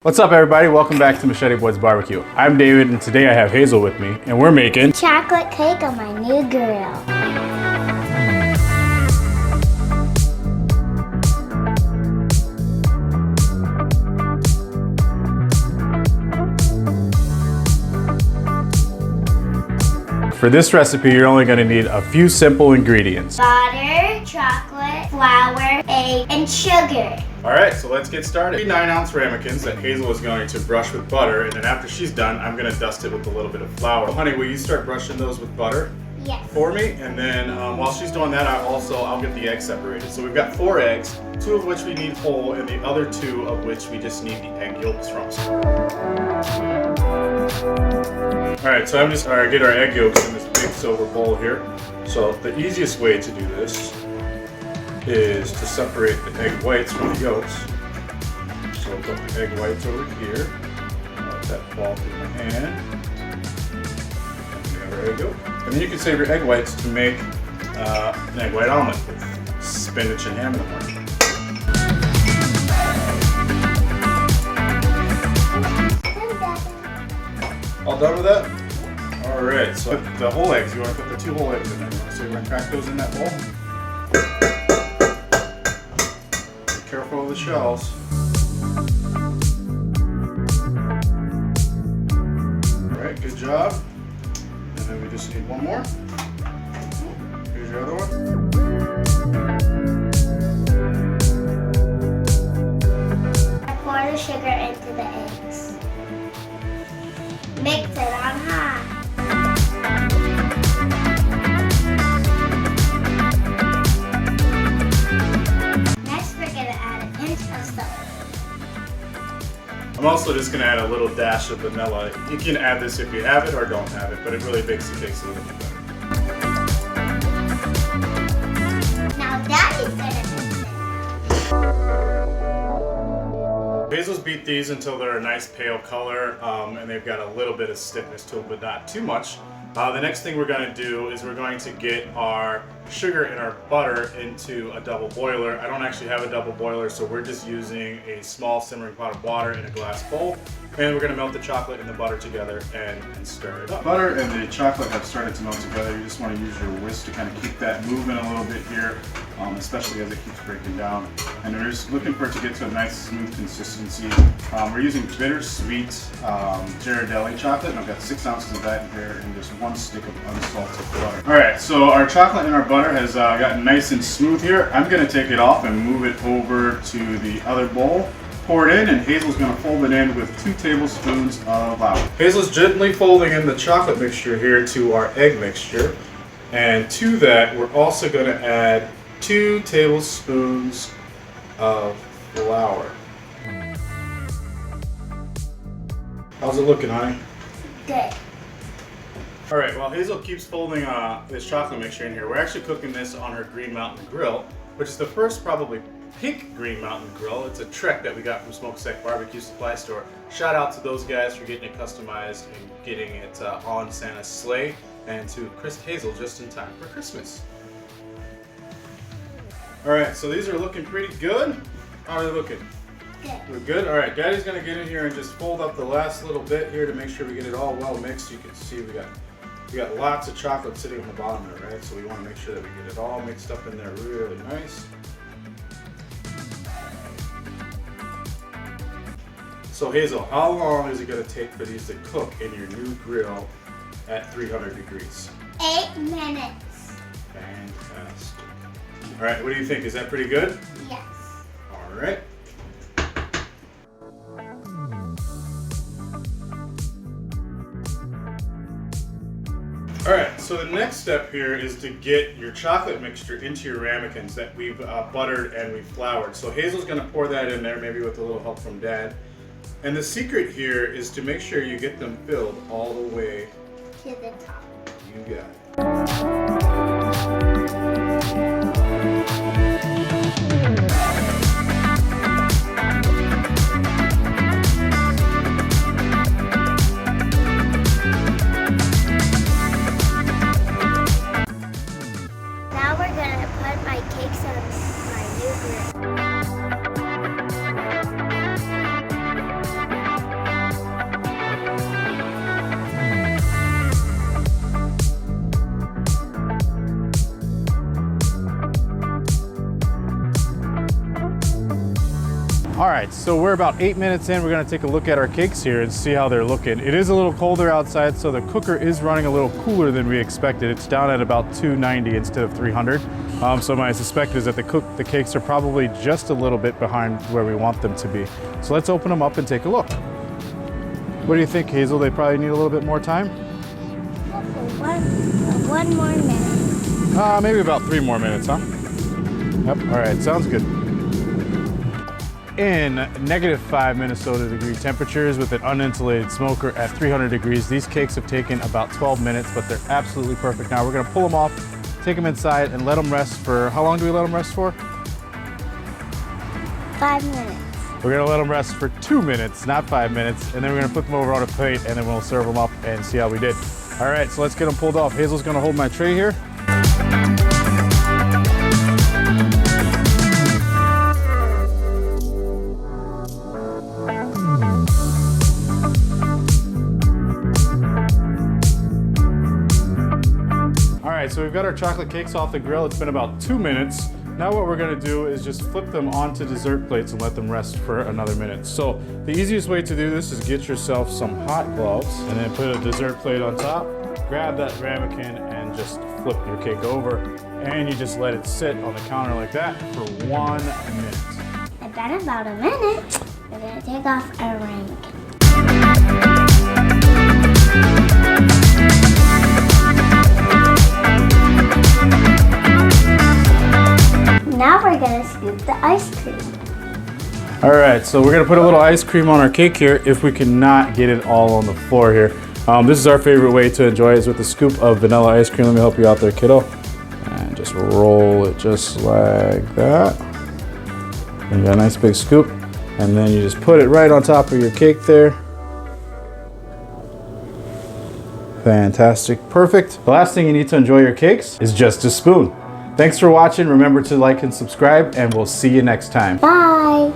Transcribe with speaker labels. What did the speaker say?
Speaker 1: What's up everybody, welcome back to Machete Boys Barbecue. I'm David and today I have Hazel with me and we're making
Speaker 2: chocolate cake on my new grill.
Speaker 1: For this recipe, you're only gonna need a few simple ingredients.
Speaker 2: Butter, chocolate, flour, egg, and sugar.
Speaker 1: All right, so let's get started. 3 9-ounce ramekins that Hazel is going to brush with butter, and then after she's done, I'm gonna dust it with a little bit of flour. So, honey, will you start brushing those with butter?
Speaker 2: Yes.
Speaker 1: For me, and then while she's doing that, I'll get the eggs separated. So we've got 4 eggs, 2 of which we need whole, and the other 2 of which we just need the egg yolks from. All right, so I'm just get our egg yolks in this big silver bowl here. So the easiest way to do this is to separate the egg whites from the yolks. So we'll put the egg whites over here. Let that fall through my hand. And we have our egg yolk. And then you can save your egg whites to make an egg white omelet with spinach and ham in the morning. All done with that? All right, so the whole eggs, you want to put the 2 whole eggs in there. So you're going to crack those in that bowl. Be careful of the shells. All right, good job. And then we just need one more. Here's your other one.
Speaker 2: Pour the sugar into the eggs. Mix it on high. Next, we're gonna add a pinch of salt.
Speaker 1: I'm also just going to add a little dash of vanilla. You can add this if you have it or don't have it, but it really makes the cakes a little bit better.
Speaker 2: Now Daddy's gonna mix it.
Speaker 1: Hazel's beat these until they're a nice pale color, and they've got a little bit of stiffness to them, but not too much. The next thing we're going to do is we're going to get our sugar and our butter into a double boiler. I don't actually have a double boiler, so we're just using a small simmering pot of water in a glass bowl. And we're going to melt the chocolate and the butter together and stir it up. Butter and the chocolate have started to melt together. You just want to use your whisk to kind of keep that moving a little bit here, especially as it keeps breaking down. And we're just looking for it to get to a nice smooth consistency. We're using bittersweet Ghirardelli chocolate, and I've got 6 ounces of that in here and just 1 stick of unsalted butter. All right, so our chocolate and our butter has gotten nice and smooth here. I'm going to take it off and move it over to the other bowl. Pour it in, and Hazel's going to fold it in with 2 tablespoons of flour. Hazel's gently folding in the chocolate mixture here to our egg mixture. And to that, we're also going to add 2 tablespoons of flour. How's it looking, honey?
Speaker 2: Good.
Speaker 1: All right, while Hazel keeps folding this chocolate mixture in here, we're actually cooking this on her Green Mountain grill, which is the first probably pink Green Mountain grill. It's a Trek that we got from Smokestack BBQ Supply Store. Shout out to those guys for getting it customized and getting it on Santa's sleigh, and to Hazel just in time for Christmas. All right, so these are looking pretty good. How are they looking?
Speaker 2: Good.
Speaker 1: We're good? All right, Daddy's gonna get in here and just fold up the last little bit here to make sure we get it all well mixed. You can see we got lots of chocolate sitting on the bottom of it, right? So we want to make sure that we get it all mixed up in there really nice. So Hazel, how long is it going to take for these to cook in your new grill at 300 degrees?
Speaker 2: 8 minutes.
Speaker 1: Fantastic. All right, what do you think? Is that pretty good?
Speaker 2: Yes.
Speaker 1: All right. All right, so the next step here is to get your chocolate mixture into your ramekins that we've buttered and we've floured. So Hazel's gonna pour that in there, maybe with a little help from Dad. And the secret here is to make sure you get them filled all the way
Speaker 2: To the top.
Speaker 1: You got it.
Speaker 2: Now we're gonna put my cakes on my new grill.
Speaker 1: right, so we're about 8 minutes in. We're gonna take a look at our cakes here and see how they're looking. It is a little colder outside, so the cooker is running a little cooler than we expected. It's down at about 290 instead of 300. So my suspect is that the cakes are probably just a little bit behind where we want them to be. So let's open them up and take a look. What do you think, Hazel? They probably need a little bit more time?
Speaker 2: One more minute.
Speaker 1: Maybe about 3 more minutes, huh? Yep, all right, sounds good. In -5 Minnesota degree temperatures with an uninsulated smoker at 300 degrees, these cakes have taken about 12 minutes, but they're absolutely perfect. Now we're gonna pull them off, take them inside, and let them rest for, how long do we let them rest for?
Speaker 2: 5 minutes.
Speaker 1: We're gonna let them rest for 2 minutes, not 5 minutes, and then we're gonna flip them over on a plate, and then we'll serve them up and see how we did. All right, so let's get them pulled off. Hazel's gonna hold my tray here. All right, so we've got our chocolate cakes off the grill. It's been about 2 minutes. Now what we're gonna do is just flip them onto dessert plates and let them rest for another minute. So the easiest way to do this is get yourself some hot gloves and then put a dessert plate on top, grab that ramekin and just flip your cake over. And you just let it sit on the counter like that for 1 minute.
Speaker 2: I've done about a minute. We're gonna take off our ramekin. Now we're gonna scoop the ice cream.
Speaker 1: All right, so we're gonna put a little ice cream on our cake here if we cannot get it all on the floor here. This is our favorite way to enjoy it, is with a scoop of vanilla ice cream. Let me help you out there, kiddo. And just roll it just like that. And you got a nice big scoop. And then you just put it right on top of your cake there. Fantastic, perfect. The last thing you need to enjoy your cakes is just a spoon. Thanks for watching. Remember to like and subscribe, and we'll see you next time.
Speaker 2: Bye.